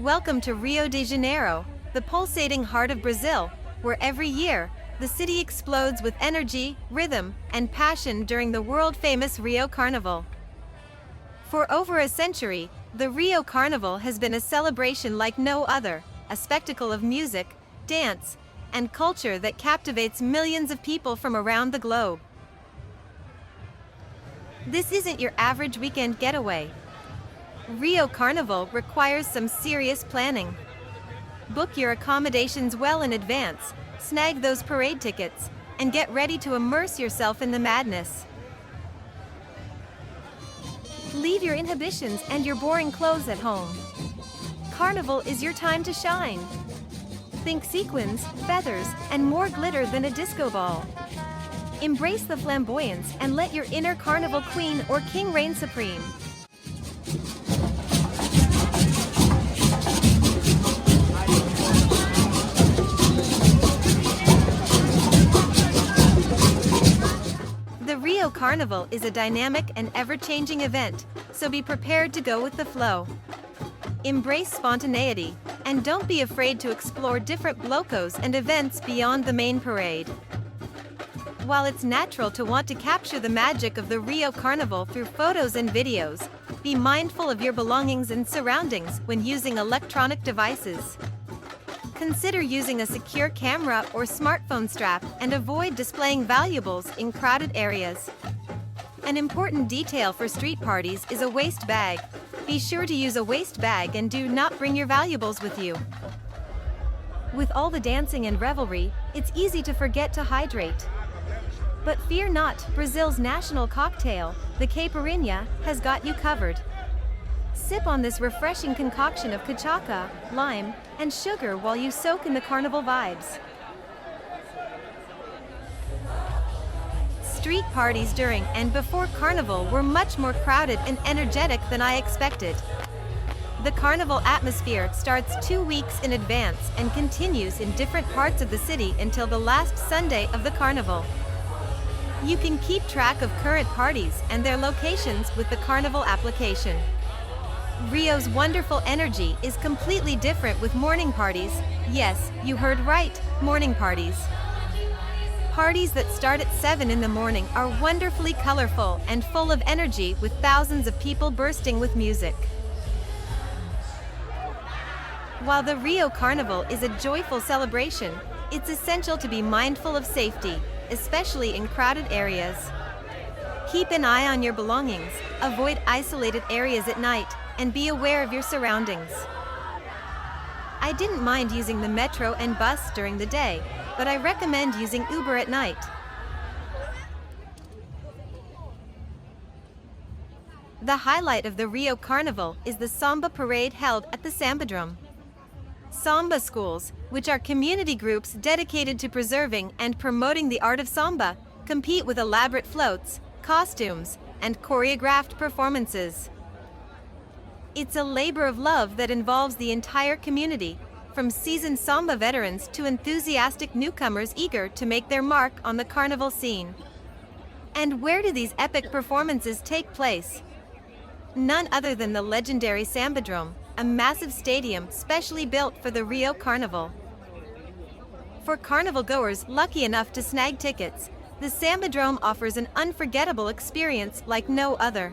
Welcome to Rio de Janeiro, the pulsating heart of Brazil, where every year, the city explodes with energy, rhythm, and passion during the world-famous Rio Carnival. For over a century, the Rio Carnival has been a celebration like no other, a spectacle of music, dance, and culture that captivates millions of people from around the globe. This isn't your average weekend getaway. Rio Carnival requires some serious planning. Book your accommodations well in advance, snag those parade tickets, and get ready to immerse yourself in the madness. Leave your inhibitions and your boring clothes at home. Carnival is your time to shine. Think sequins, feathers, and more glitter than a disco ball. Embrace the flamboyance and let your inner carnival queen or king reign supreme. The Rio Carnival is a dynamic and ever-changing event, so be prepared to go with the flow. Embrace spontaneity, and don't be afraid to explore different blocos and events beyond the main parade. While it's natural to want to capture the magic of the Rio Carnival through photos and videos, be mindful of your belongings and surroundings when using electronic devices. Consider using a secure camera or smartphone strap and avoid displaying valuables in crowded areas. An important detail for street parties is a waist bag. Be sure to use a waist bag and do not bring your valuables with you. With all the dancing and revelry, it's easy to forget to hydrate. But fear not, Brazil's national cocktail, the caipirinha, has got you covered. Sip on this refreshing concoction of cachaça, lime, and sugar while you soak in the carnival vibes. Street parties during and before Carnival were much more crowded and energetic than I expected. The Carnival atmosphere starts 2 weeks in advance and continues in different parts of the city until the last Sunday of the Carnival. You can keep track of current parties and their locations with the Carnival application. Rio's wonderful energy is completely different with morning parties. Yes, you heard right, morning parties. Parties that start at 7 in the morning are wonderfully colorful and full of energy with thousands of people bursting with music. While the Rio Carnival is a joyful celebration, it's essential to be mindful of safety, especially in crowded areas. Keep an eye on your belongings, avoid isolated areas at night, and be aware of your surroundings. I didn't mind using the metro and bus during the day, but I recommend using Uber at night. The highlight of the Rio Carnival is the samba parade held at the Sambadrome. Samba schools, which are community groups dedicated to preserving and promoting the art of samba, compete with elaborate floats, costumes, and choreographed performances. It's a labor of love that involves the entire community, from seasoned samba veterans to enthusiastic newcomers eager to make their mark on the carnival scene. And where do these epic performances take place? None other than the legendary Sambadrome, a massive stadium specially built for the Rio Carnival. For carnival goers lucky enough to snag tickets, the Sambadrome offers an unforgettable experience like no other.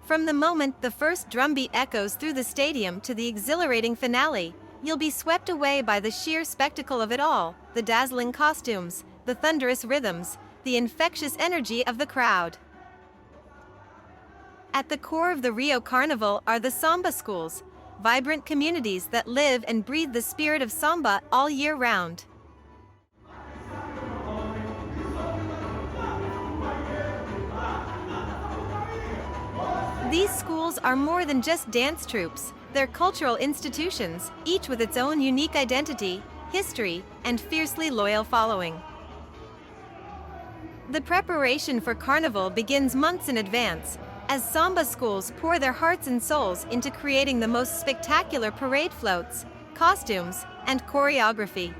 From the moment the first drumbeat echoes through the stadium to the exhilarating finale, you'll be swept away by the sheer spectacle of it all, the dazzling costumes, the thunderous rhythms, the infectious energy of the crowd. At the core of the Rio Carnival are the samba schools, vibrant communities that live and breathe the spirit of samba all year round. These schools are more than just dance troupes, they're cultural institutions, each with its own unique identity, history, and fiercely loyal following. The preparation for Carnival begins months in advance, as samba schools pour their hearts and souls into creating the most spectacular parade floats, costumes, and choreography.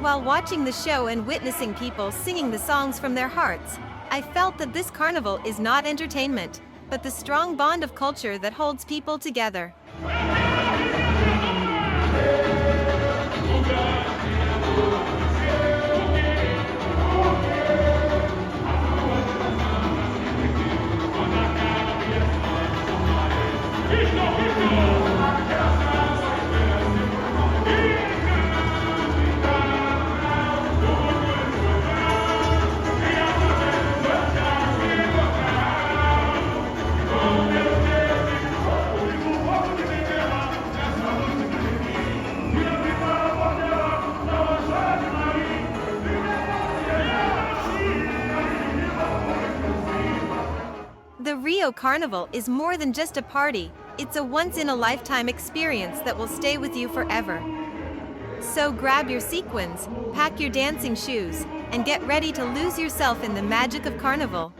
While watching the show and witnessing people singing the songs from their hearts, I felt that this carnival is not entertainment, but the strong bond of culture that holds people together. The Rio Carnival is more than just a party, it's a once-in-a-lifetime experience that will stay with you forever. So grab your sequins, pack your dancing shoes, and get ready to lose yourself in the magic of Carnival.